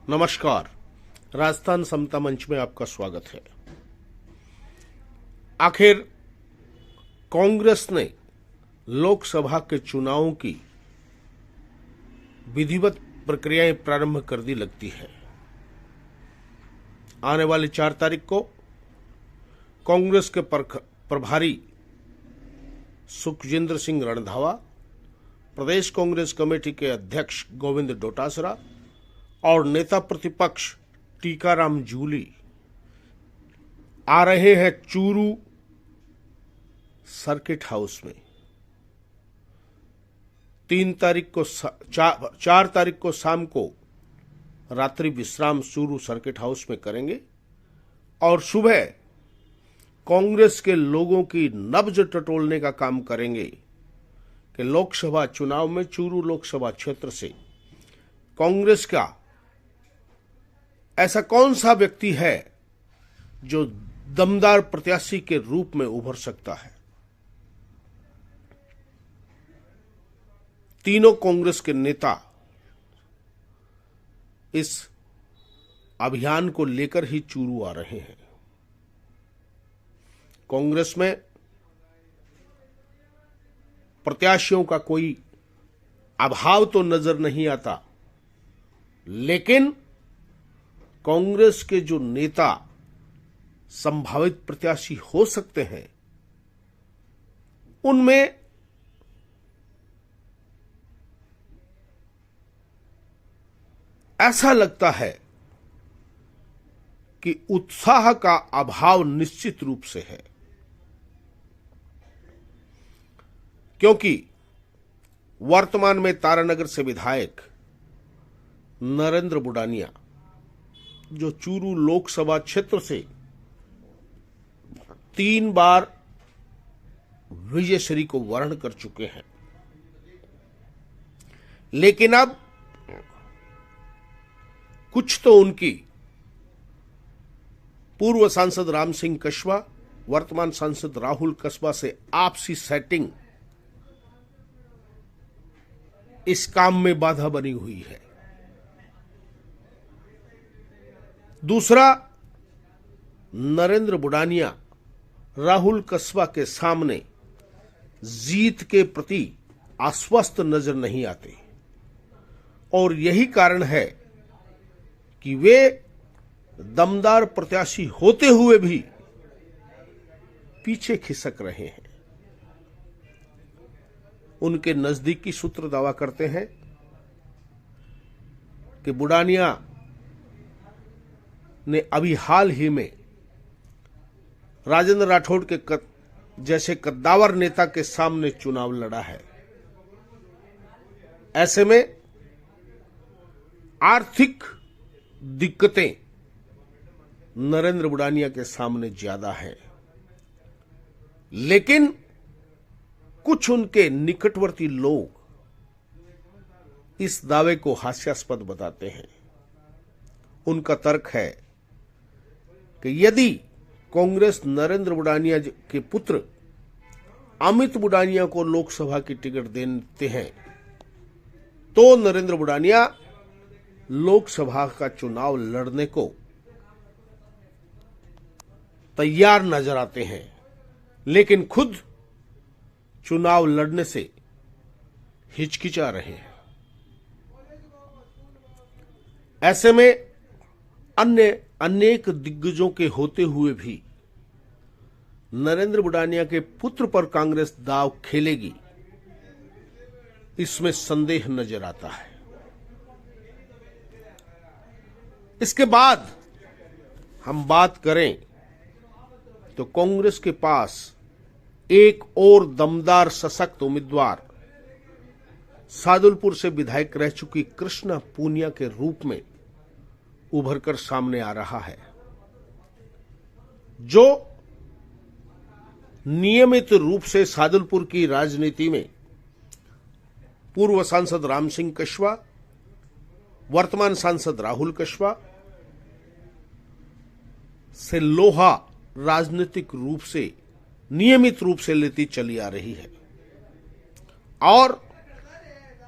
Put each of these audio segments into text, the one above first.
नमस्कार। राजस्थान समता मंच में आपका स्वागत है। आखिर कांग्रेस ने लोकसभा के चुनावों की विधिवत प्रक्रियाएं प्रारंभ कर दी लगती है। आने वाली 4 तारीख को कांग्रेस के प्रभारी सुखजिंदर सिंह रणधावा, प्रदेश कांग्रेस कमेटी के अध्यक्ष गोविंद डोटासरा और नेता प्रतिपक्ष टीकाराम जूली आ रहे हैं चूरू सर्किट हाउस में। 4 तारीख को शाम को रात्रि विश्राम चूरू सर्किट हाउस में करेंगे और सुबह कांग्रेस के लोगों की नब्ज टटोलने का काम करेंगे कि लोकसभा चुनाव में चूरू लोकसभा क्षेत्र से कांग्रेस का ऐसा कौन सा व्यक्ति है जो दमदार प्रत्याशी के रूप में उभर सकता है। तीनों कांग्रेस के नेता इस अभियान को लेकर ही चूरू आ रहे हैं। कांग्रेस में प्रत्याशियों का कोई अभाव तो नजर नहीं आता, लेकिन कांग्रेस के जो नेता संभावित प्रत्याशी हो सकते हैं उनमें ऐसा लगता है कि उत्साह का अभाव निश्चित रूप से है, क्योंकि वर्तमान में तारानगर से विधायक नरेंद्र बुडानिया, जो चूरू लोकसभा क्षेत्र से 3 बार विजयश्री को वर्ण कर चुके हैं, लेकिन अब कुछ तो उनकी पूर्व सांसद राम सिंह कस्बा, वर्तमान सांसद राहुल कस्बा से आपसी सेटिंग इस काम में बाधा बनी हुई है। दूसरा, नरेंद्र बुडानिया राहुल कस्बा के सामने जीत के प्रति आश्वस्त नजर नहीं आते और यही कारण है कि वे दमदार प्रत्याशी होते हुए भी पीछे खिसक रहे हैं। उनके नजदीकी सूत्र दावा करते हैं कि बुडानिया ने अभी हाल ही में राजेंद्र राठौड़ के जैसे कद्दावर नेता के सामने चुनाव लड़ा है। ऐसे में आर्थिक दिक्कतें नरेंद्र बुडानिया के सामने ज्यादा है, लेकिन कुछ उनके निकटवर्ती लोग इस दावे को हास्यास्पद बताते हैं। उनका तर्क है कि यदि कांग्रेस नरेंद्र बुडानिया के पुत्र अमित बुडानिया को लोकसभा की टिकट देते हैं तो नरेंद्र बुडानिया लोकसभा का चुनाव लड़ने को तैयार नजर आते हैं, लेकिन खुद चुनाव लड़ने से हिचकिचा रहे हैं। ऐसे में अन्य अनेक दिग्गजों के होते हुए भी नरेंद्र बुडानिया के पुत्र पर कांग्रेस दांव खेलेगी, इसमें संदेह नजर आता है। इसके बाद हम बात करें तो कांग्रेस के पास एक और दमदार सशक्त उम्मीदवार सादुलपुर से विधायक रह चुकी कृष्णा पूनिया के रूप में उभरकर सामने आ रहा है, जो नियमित रूप से सादुलपुर की राजनीति में पूर्व सांसद राम सिंह कस्बा, वर्तमान सांसद राहुल कस्बा से लोहा राजनीतिक रूप से नियमित रूप से लेती चली आ रही है और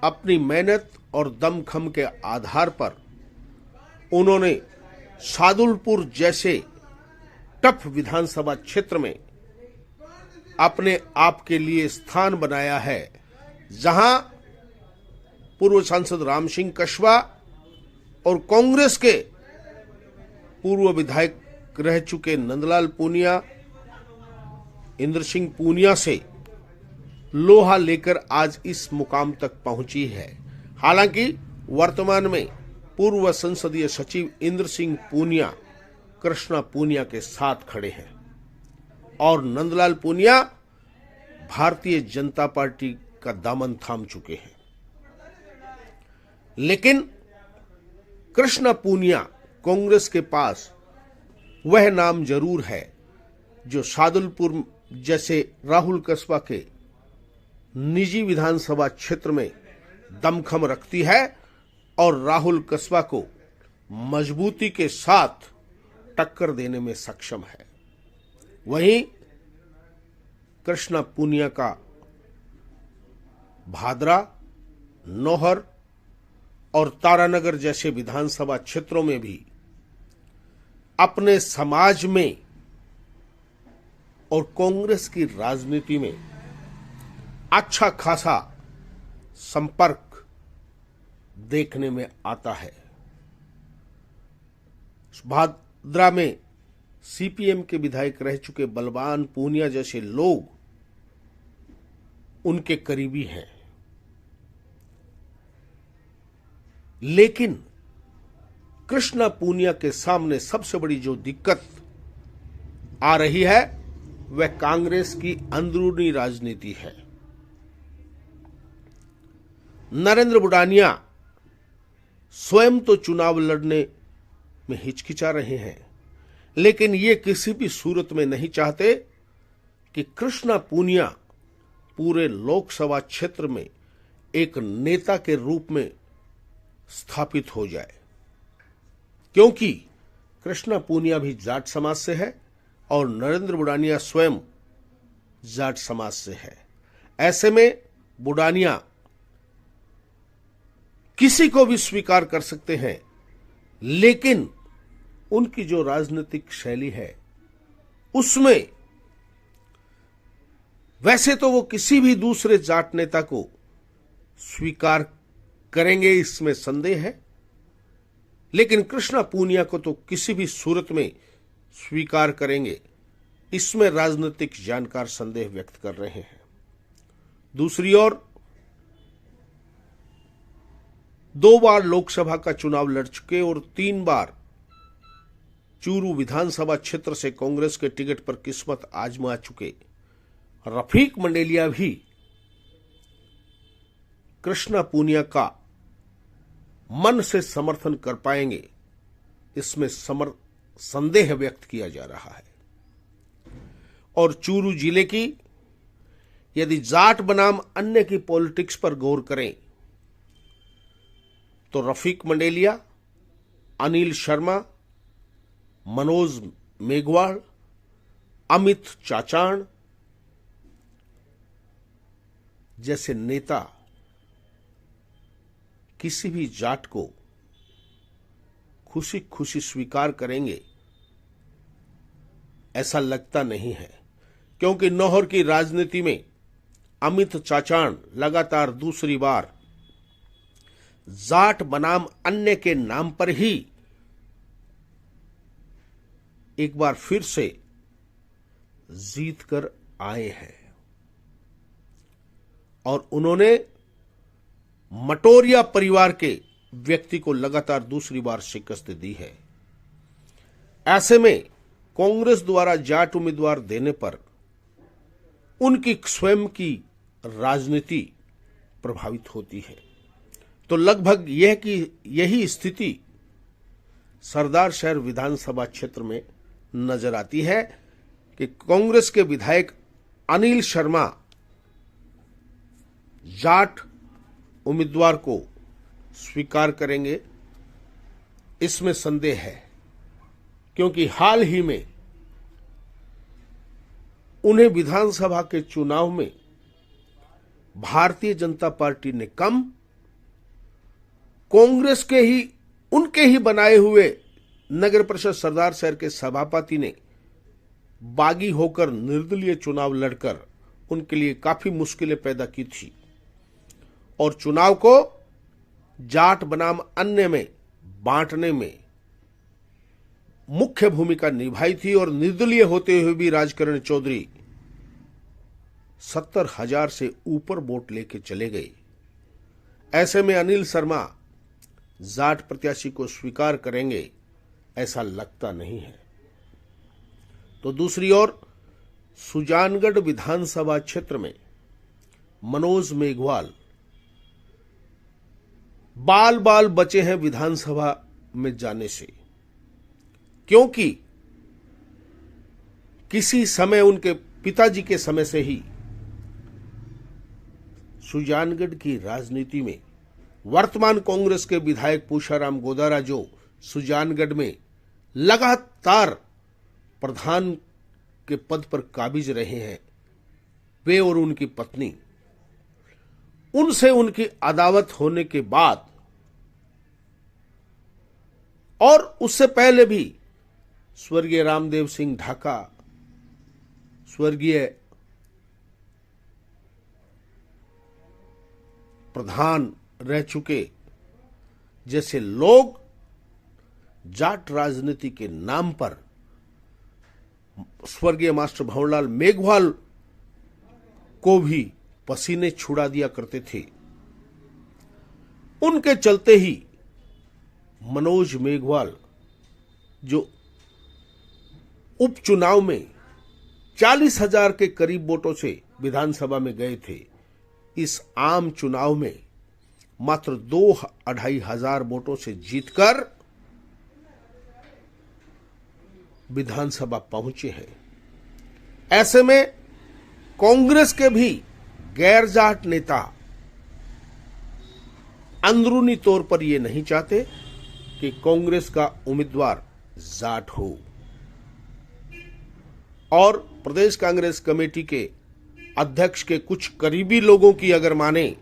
अपनी मेहनत और दमखम के आधार पर उन्होंने सादुलपुर जैसे टफ विधानसभा क्षेत्र में अपने आप के लिए स्थान बनाया है, जहां पूर्व सांसद राम सिंह कछवा और कांग्रेस के पूर्व विधायक रह चुके नंदलाल पूनिया, इंद्र सिंह पूनिया से लोहा लेकर आज इस मुकाम तक पहुंची है। हालांकि वर्तमान में पूर्व संसदीय सचिव इंद्र सिंह पूनिया कृष्णा पूनिया के साथ खड़े हैं और नंदलाल पूनिया भारतीय जनता पार्टी का दामन थाम चुके हैं। लेकिन कृष्णा पूनिया कांग्रेस के पास वह नाम जरूर है जो सादुलपुर जैसे राहुल कस्बा के निजी विधानसभा क्षेत्र में दमखम रखती है और राहुल कस्बा को मजबूती के साथ टक्कर देने में सक्षम है। वहीं कृष्णा पूनिया का भादरा, नौहर और तारानगर जैसे विधानसभा क्षेत्रों में भी अपने समाज में और कांग्रेस की राजनीति में अच्छा खासा संपर्क देखने में आता है। भादरा में सीपीएम के विधायक रह चुके बलवान पूनिया जैसे लोग उनके करीबी हैं। लेकिन कृष्णा पूनिया के सामने सबसे बड़ी जो दिक्कत आ रही है वह कांग्रेस की अंदरूनी राजनीति है। नरेंद्र बुडानिया स्वयं तो चुनाव लड़ने में हिचकिचा रहे हैं, लेकिन ये किसी भी सूरत में नहीं चाहते कि कृष्णा पूनिया पूरे लोकसभा क्षेत्र में एक नेता के रूप में स्थापित हो जाए, क्योंकि कृष्णा पूनिया भी जाट समाज से है और नरेंद्र बुडानिया स्वयं जाट समाज से है। ऐसे में बुडानिया किसी को भी स्वीकार कर सकते हैं, लेकिन उनकी जो राजनीतिक शैली है उसमें वैसे तो वो किसी भी दूसरे जाट नेता को स्वीकार करेंगे, इसमें संदेह है, लेकिन कृष्णा पूनिया को तो किसी भी सूरत में स्वीकार करेंगे, इसमें राजनीतिक जानकार संदेह व्यक्त कर रहे हैं। दूसरी ओर 2 बार लोकसभा का चुनाव लड़ चुके और 3 बार चूरू विधानसभा क्षेत्र से कांग्रेस के टिकट पर किस्मत आजमा चुके रफीक मंडेलिया भी कृष्णा पूनिया का मन से समर्थन कर पाएंगे, इसमें संदेह व्यक्त किया जा रहा है। और चूरू जिले की यदि जाट बनाम अन्य की पॉलिटिक्स पर गौर करें तो रफीक मंडेलिया, अनिल शर्मा, मनोज मेघवाल, अमित चाचाण जैसे नेता किसी भी जाट को खुशी खुशी स्वीकार करेंगे ऐसा लगता नहीं है, क्योंकि नौहर की राजनीति में अमित चाचाण लगातार दूसरी बार जाट बनाम अन्य के नाम पर ही एक बार फिर से जीत कर आए हैं और उन्होंने मटोरिया परिवार के व्यक्ति को लगातार दूसरी बार शिकस्त दी है। ऐसे में कांग्रेस द्वारा जाट उम्मीदवार देने पर उनकी स्वयं की राजनीति प्रभावित होती है। तो लगभग यही स्थिति सरदार शहर विधानसभा क्षेत्र में नजर आती है कि कांग्रेस के विधायक अनिल शर्मा जाट उम्मीदवार को स्वीकार करेंगे, इसमें संदेह है, क्योंकि हाल ही में उन्हें विधानसभा के चुनाव में भारतीय जनता पार्टी ने कम, कांग्रेस के ही उनके ही बनाए हुए नगर परिषद सरदार शहर के सभापति ने बागी होकर निर्दलीय चुनाव लड़कर उनके लिए काफी मुश्किलें पैदा की थी और चुनाव को जाट बनाम अन्य में बांटने में मुख्य भूमिका निभाई थी और निर्दलीय होते हुए भी राजकरण चौधरी 70,000 से ऊपर वोट लेके चले गए। ऐसे में अनिल शर्मा जाट प्रत्याशी को स्वीकार करेंगे ऐसा लगता नहीं है। तो दूसरी ओर सुजानगढ़ विधानसभा क्षेत्र में मनोज मेघवाल बाल बाल बचे हैं विधानसभा में जाने से, क्योंकि किसी समय उनके पिताजी के समय से ही सुजानगढ़ की राजनीति में वर्तमान कांग्रेस के विधायक पूषाराम गोदारा जो सुजानगढ़ में लगातार प्रधान के पद पर काबिज रहे हैं, वे और उनकी पत्नी, उनसे उनकी अदावत होने के बाद और उससे पहले भी स्वर्गीय रामदेव सिंह ढाका, स्वर्गीय प्रधान रह चुके जैसे लोग जाट राजनीति के नाम पर स्वर्गीय मास्टर भंवरलाल मेघवाल को भी पसीने छुड़ा दिया करते थे। उनके चलते ही मनोज मेघवाल जो उपचुनाव में 40,000 के करीब वोटों से विधानसभा में गए थे, इस आम चुनाव में मात्र 2-2.5 हजार वोटों से जीतकर विधानसभा पहुंचे हैं। ऐसे में कांग्रेस के भी गैर जाट नेता अंदरूनी तौर पर यह नहीं चाहते कि कांग्रेस का उम्मीदवार जाट हो और प्रदेश कांग्रेस कमेटी के अध्यक्ष के कुछ करीबी लोगों की अगर माने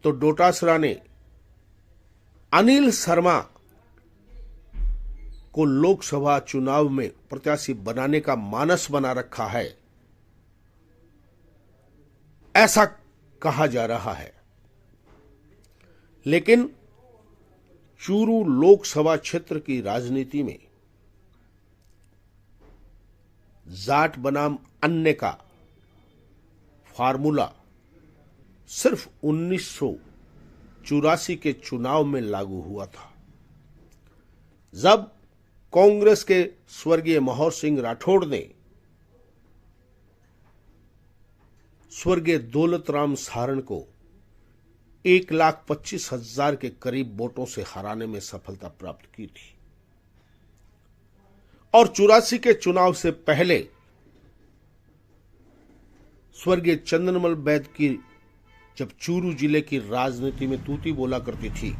तो डोटासरा ने अनिल शर्मा को लोकसभा चुनाव में प्रत्याशी बनाने का मानस बना रखा है, ऐसा कहा जा रहा है। लेकिन चूरू लोकसभा क्षेत्र की राजनीति में जाट बनाम अन्य का फार्मूला सिर्फ 1984 के चुनाव में लागू हुआ था, जब कांग्रेस के स्वर्गीय मोहर सिंह राठौड़ ने स्वर्गीय दौलतराम सारण को 1,25,000 के करीब वोटों से हराने में सफलता प्राप्त की थी। और 84 के चुनाव से पहले स्वर्गीय चंद्रमल बैद की जब चूरू जिले की राजनीति में तूती बोला करती थी,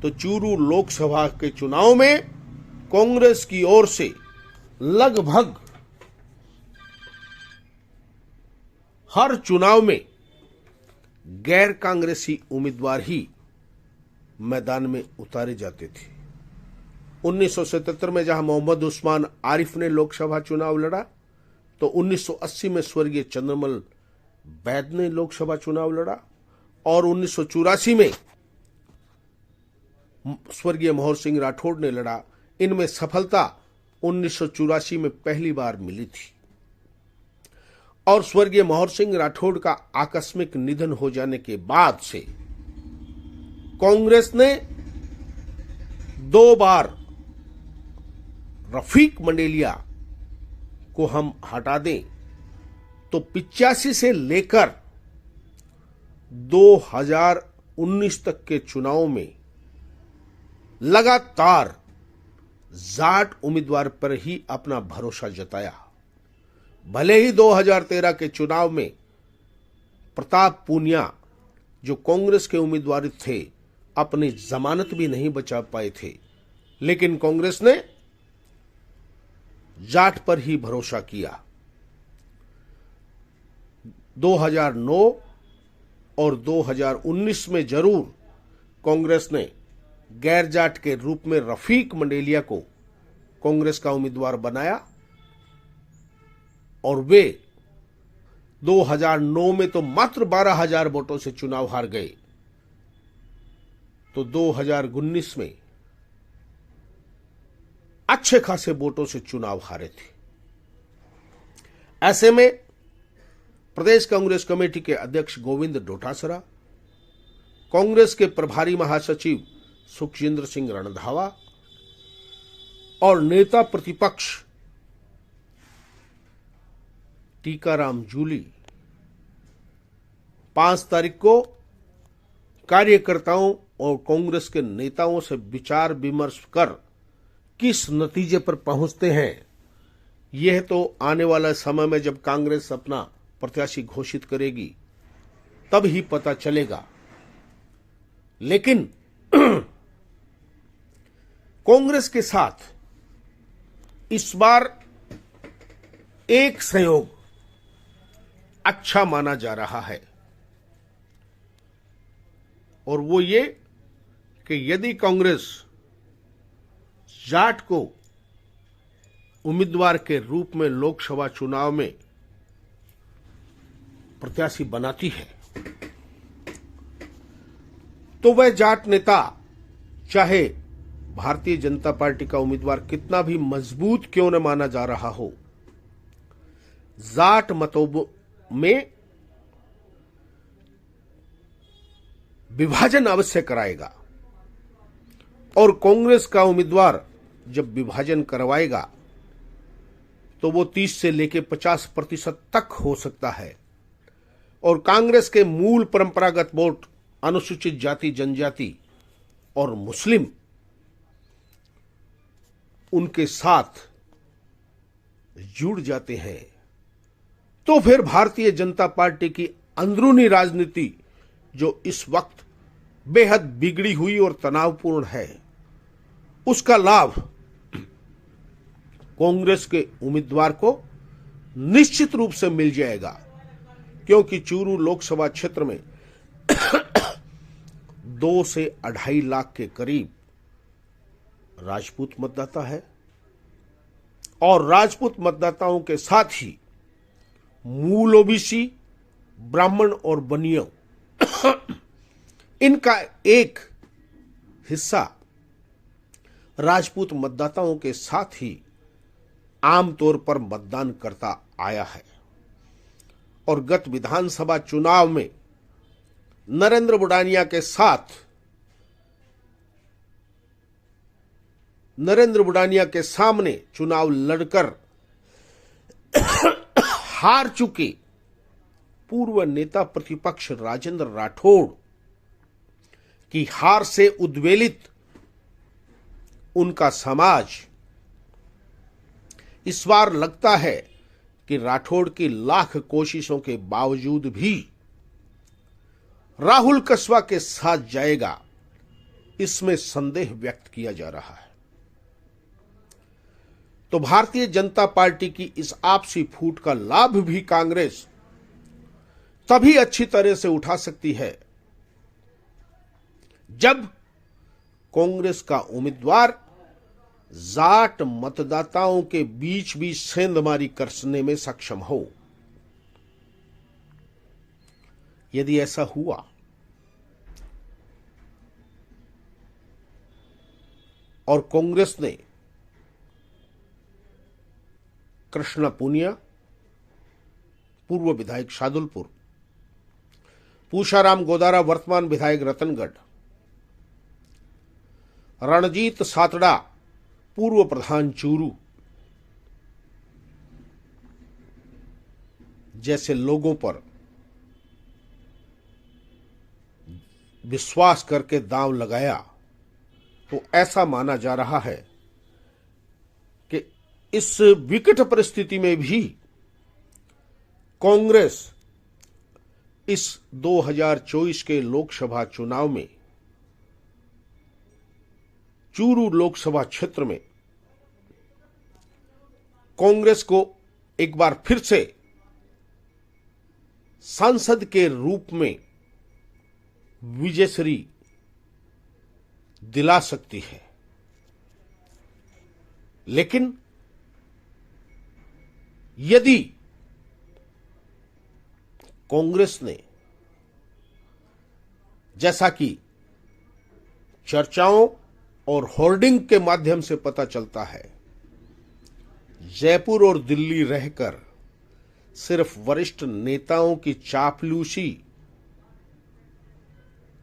तो चूरू लोकसभा के चुनाव में कांग्रेस की ओर से लगभग हर चुनाव में गैर कांग्रेसी उम्मीदवार ही मैदान में उतारे जाते थे। 1977 में जहां मोहम्मद उस्मान आरिफ ने लोकसभा चुनाव लड़ा, तो 1980 में स्वर्गीय चंद्रमल बैद ने लोकसभा चुनाव लड़ा और 1984 में स्वर्गीय मोहर सिंह राठौड़ ने लड़ा। इनमें सफलता 1984 में पहली बार मिली थी और स्वर्गीय मोहर सिंह राठौड़ का आकस्मिक निधन हो जाने के बाद से कांग्रेस ने 2 बार रफीक मंडेलिया को हम हटा दें तो 85 से लेकर 2019 तक के चुनाव में लगातार जाट उम्मीदवार पर ही अपना भरोसा जताया। भले ही 2013 के चुनाव में प्रताप पूनिया जो कांग्रेस के उम्मीदवार थे अपनी जमानत भी नहीं बचा पाए थे, लेकिन कांग्रेस ने जाट पर ही भरोसा किया। 2009 और 2019 में जरूर कांग्रेस ने गैर जाट के रूप में रफीक मंडेलिया को कांग्रेस का उम्मीदवार बनाया और वे 2009 में तो मात्र 12,000 वोटों से चुनाव हार गए, तो 2019 में अच्छे खासे वोटों से चुनाव हारे थे। ऐसे में प्रदेश कांग्रेस कमेटी के अध्यक्ष गोविंद डोटासरा, कांग्रेस के प्रभारी महासचिव सुखजिंदर सिंह रणधावा और नेता प्रतिपक्ष टीकाराम जूली 5 तारीख को कार्यकर्ताओं और कांग्रेस के नेताओं से विचार विमर्श कर किस नतीजे पर पहुंचते हैं, यह तो आने वाला समय में जब कांग्रेस अपना प्रत्याशी घोषित करेगी तब ही पता चलेगा। लेकिन कांग्रेस के साथ इस बार एक संयोग अच्छा माना जा रहा है और वो ये कि यदि कांग्रेस जाट को उम्मीदवार के रूप में लोकसभा चुनाव में प्रत्याशी बनाती है तो वह जाट नेता चाहे भारतीय जनता पार्टी का उम्मीदवार कितना भी मजबूत क्यों न माना जा रहा हो, जाट मतों में विभाजन अवश्य कराएगा और कांग्रेस का उम्मीदवार जब विभाजन करवाएगा तो वो 30 से लेकर 50% तक हो सकता है और कांग्रेस के मूल परंपरागत वोट अनुसूचित जाति जनजाति और मुस्लिम उनके साथ जुड़ जाते हैं, तो फिर भारतीय जनता पार्टी की अंदरूनी राजनीति जो इस वक्त बेहद बिगड़ी हुई और तनावपूर्ण है, उसका लाभ कांग्रेस के उम्मीदवार को निश्चित रूप से मिल जाएगा, क्योंकि चूरू लोकसभा क्षेत्र में 2 से 2.5 लाख के करीब राजपूत मतदाता है और राजपूत मतदाताओं के साथ ही मूल ओबीसी, ब्राह्मण और बनियों इनका एक हिस्सा राजपूत मतदाताओं के साथ ही आमतौर पर मतदान करता आया है और गत विधानसभा चुनाव में नरेंद्र बुडानिया के सामने चुनाव लड़कर हार चुके पूर्व नेता प्रतिपक्ष राजेंद्र राठौड़ की हार से उद्वेलित उनका समाज इस बार लगता है कि राठौड़ की लाख कोशिशों के बावजूद भी राहुल कस्वा के साथ जाएगा, इसमें संदेह व्यक्त किया जा रहा है। तो भारतीय जनता पार्टी की इस आपसी फूट का लाभ भी कांग्रेस तभी अच्छी तरह से उठा सकती है जब कांग्रेस का उम्मीदवार जाट मतदाताओं के बीच भी सेंधमारी करने में सक्षम हो। यदि ऐसा हुआ और कांग्रेस ने कृष्णा पूनिया, पूर्व विधायक शादुलपुर, पूषाराम गोदारा वर्तमान विधायक रतनगढ़, रणजीत सातड़ा पूर्व प्रधान चूरू जैसे लोगों पर विश्वास करके दांव लगाया तो ऐसा माना जा रहा है कि इस विकट परिस्थिति में भी कांग्रेस इस 2024 के लोकसभा चुनाव में चूरू लोकसभा क्षेत्र में कांग्रेस को एक बार फिर से सांसद के रूप में विजयश्री दिला सकती है, लेकिन यदि कांग्रेस ने, जैसा कि चर्चाओं और होर्डिंग के माध्यम से पता चलता है, जयपुर और दिल्ली रहकर सिर्फ वरिष्ठ नेताओं की चापलूसी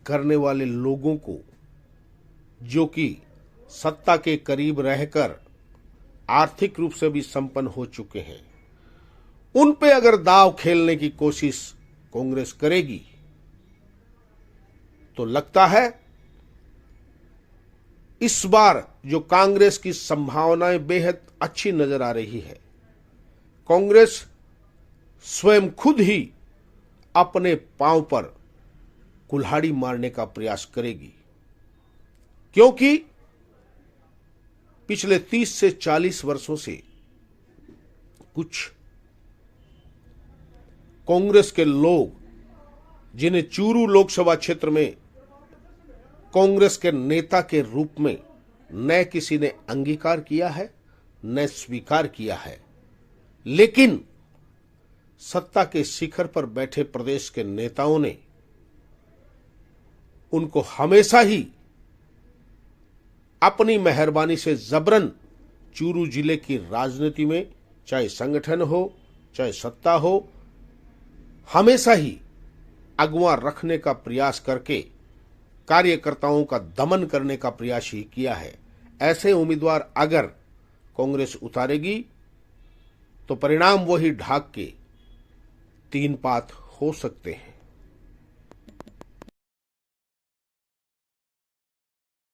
करने वाले लोगों को, जो कि सत्ता के करीब रहकर आर्थिक रूप से भी संपन्न हो चुके हैं, उन पे अगर दांव खेलने की कोशिश कांग्रेस करेगी तो लगता है इस बार जो कांग्रेस की संभावनाएं बेहद अच्छी नजर आ रही है। कांग्रेस स्वयं खुद ही अपने पांव पर कुल्हाड़ी मारने का प्रयास करेगी, क्योंकि पिछले 30 से 40 वर्षों से कुछ कांग्रेस के लोग, जिन्हें चूरू लोकसभा क्षेत्र में कांग्रेस के नेता के रूप में न किसी ने अंगीकार किया है न स्वीकार किया है, लेकिन सत्ता के शिखर पर बैठे प्रदेश के नेताओं ने उनको हमेशा ही अपनी मेहरबानी से जबरन चूरू जिले की राजनीति में, चाहे संगठन हो चाहे सत्ता हो, हमेशा ही अगवा रखने का प्रयास करके कार्यकर्ताओं का दमन करने का प्रयास ही किया है। ऐसे उम्मीदवार अगर कांग्रेस उतारेगी तो परिणाम वही ढाक के 3 पात हो सकते हैं।